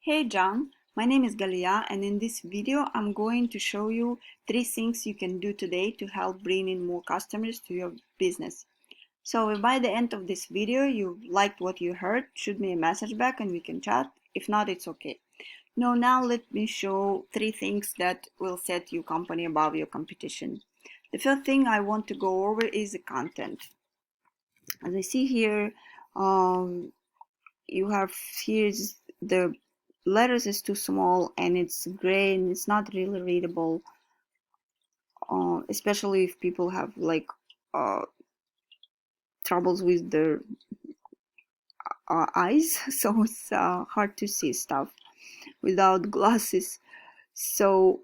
Hey John, my name is Galia, and in this video I'm going to show you 3 things you can do today to help bring in more customers to your business. So if by the end of this video you liked what you heard, shoot me a message back and we can chat. If not, it's okay. Now let me show 3 things that will set your company above your competition. The first thing I want to go over is the content. As I see here, you have here the letters is too small and it's gray and it's not really readable, especially if people have like troubles with their eyes. So it's hard to see stuff without glasses. So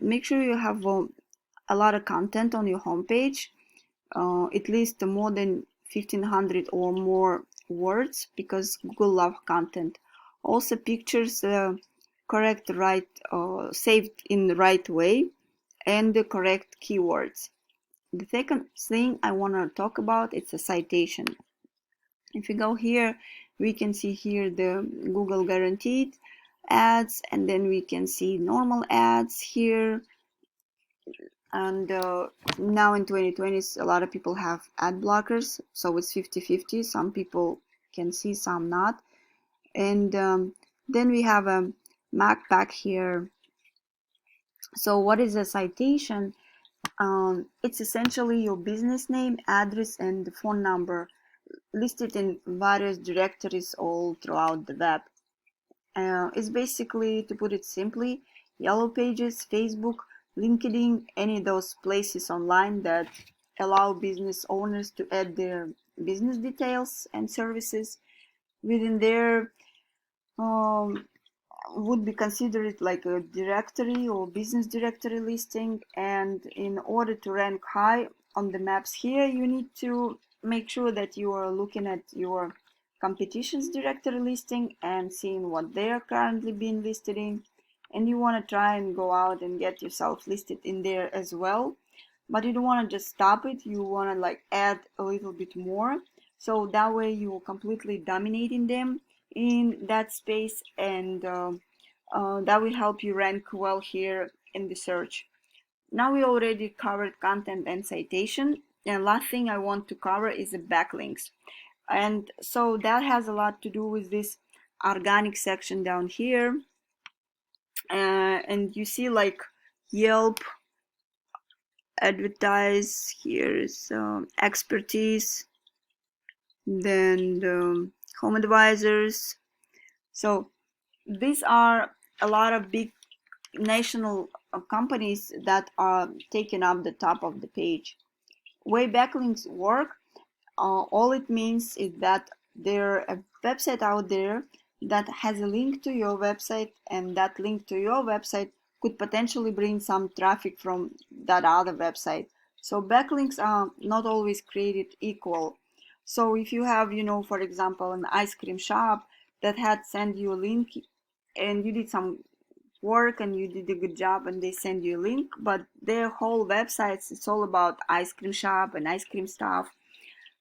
make sure you have a lot of content on your homepage, at least more than 1500 or more words, because Google loves content. Also pictures correct right saved in the right way, and the correct keywords. The second thing I want to talk about is a citation. If you go here, we can see here the Google guaranteed ads, and then we can see normal ads here. And now in 2020 a lot of people have ad blockers, so it's 50-50. Some people can see, some not. And then we have a Mac back here. So what is a citation? It's essentially your business name, address, and the phone number listed in various directories all throughout the web. It's basically, to put it simply, Yellow Pages, Facebook, LinkedIn, any of those places online that allow business owners to add their business details and services within their would be considered like a directory or business directory listing. And in order to rank high on the maps here, you need to make sure that you are looking at your competition's directory listing and seeing what they are currently being listed in, and you want to try and go out and get yourself listed in there as well. But you don't want to just stop it, you want to like add a little bit more, so that way you will completely dominating them in that space, and that will help you rank well here in the search. Now we already covered content and citation, and last thing I want to cover is the backlinks. And so that has a lot to do with this organic section down here. And you see like Yelp, advertise, here's expertise, then the home advisors. So these are a lot of big national companies that are taking up the top of the page. Way backlinks work, all it means is that there's a website out there that has a link to your website, and that link to your website could potentially bring some traffic from that other website. So backlinks are not always created equal. So if you have, for example, an ice cream shop that had sent you a link and you did some work and you did a good job and they send you a link, but their whole websites, it's all about ice cream shop and ice cream stuff,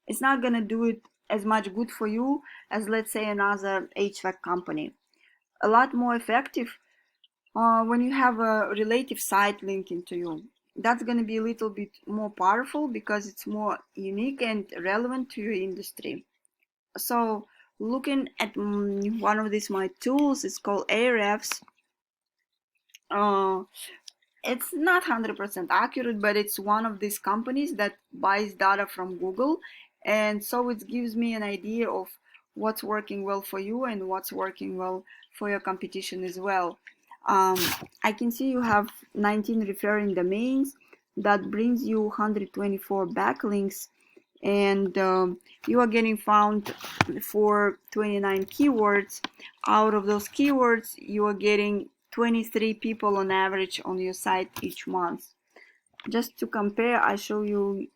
it's not going to do it as much good for you as, let's say, another HVAC company. A lot more effective when you have a relative site linking to you. That's going to be a little bit more powerful because it's more unique and relevant to your industry. So looking at one of these my tools, it's called Ahrefs. It's not 100% accurate, but it's one of these companies that buys data from Google, and so it gives me an idea of what's working well for you and what's working well for your competition as well. I can see you have 19 referring domains. That brings you 124 backlinks, and you are getting found for 29 keywords. Out of those keywords, you are getting 23 people on average on your site each month. Just to compare, I show you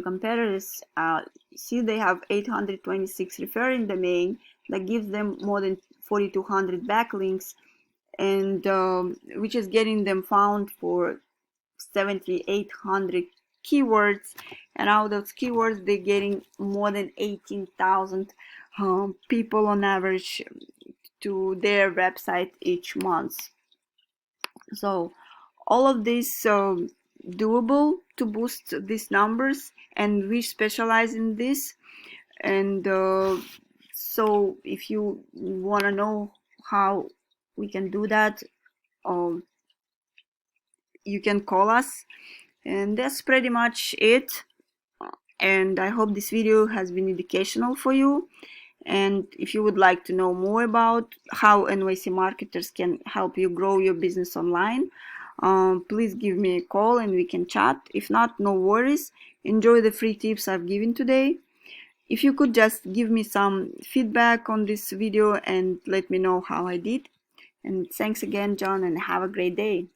competitors. See, they have 826 referring domain that gives them more than 4,200 backlinks, and which is getting them found for 7,800 keywords, and out of those keywords they're getting more than 18,000 people on average to their website each month. So all of this doable to boost these numbers, and we specialize in this. And so if you want to know how we can do that, um, you can call us. And that's pretty much it. And I hope this video has been educational for you. And if you would like to know more about how NYC marketers can help you grow your business online, please give me a call and we can chat. If not, no worries. Enjoy the free tips I've given today. If you could just give me some feedback on this video and let me know how I did. And thanks again, John, and have a great day.